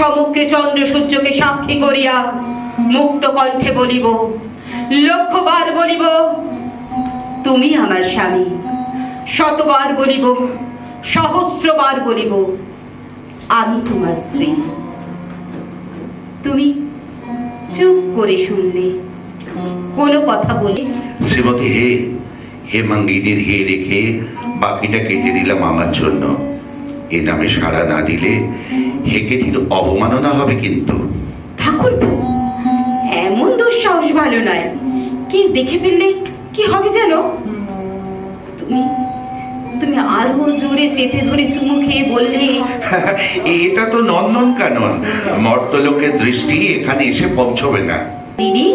সম্মুখে চন্দ্র সূর্যকে সাক্ষী করিয়া মুক্ত কণ্ঠে বলিব, লক্ষবার বলিব তুমি আমার স্বামী, শতবার বলিব, সহস্রবার বলিব আমি তোমার স্ত্রী। তুমি চুপ করে শুনলে, কোনো কথা বলে। শ্রীমতী, হে হে মঙ্গিনীর হে রেখে বাকিটা কেটে দিলাম আমার জন্য। এ নামে সাড়া না দিলে হেকে দিল অবমাননা হবে কিন্তু। ঠাকুরপো, এমন দুঃসাহস ভালো নয়। কি দেখে ফেললে কি হবে জানো? তুমি তুমি আরো জোরে চেপে ধরে চুমু খেয়ে বললে, এটা তো নন্দন কানন, মর্তলোকের দৃষ্টি এখানে এসে পৌঁছবে না। দিদি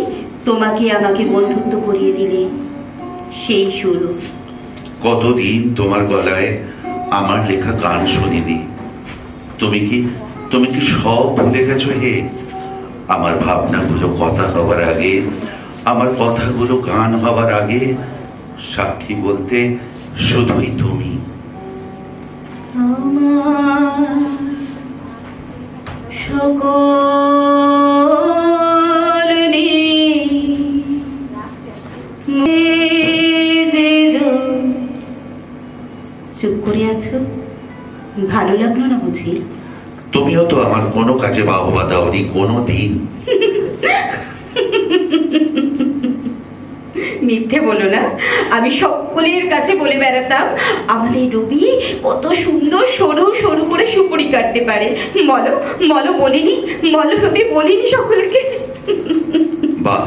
তোমাকে আমাকে বন্ধুত্ব করিয়ে দিলে, সেই শুরু। কতদিন তোমার গলায় আমার লেখা গান শুনিনি। তুমি কি সব ভুলে গেছো হে? আমার ভাবনাগুলো কথা হবার আগে, আমার কথাগুলো গান হবার আগে সাক্ষী বলতে শুধুই তুমি। আমার সকল চুপ করে আছো, ভালো লাগলো না বুঝি? তুমিও তো আমার কোনো কাজে বাহবা দাওনি কোনো দিন। মিথ্যে বলো না, আমি সকলের কাছে বলে বেড়াতাম আমাদের রবি কত সুন্দর সরু সরু করে সুপুরি কাটতে পারে। বলো বলো, বলিনি? বলো রবি, বলিনি সকলকে? বাহ।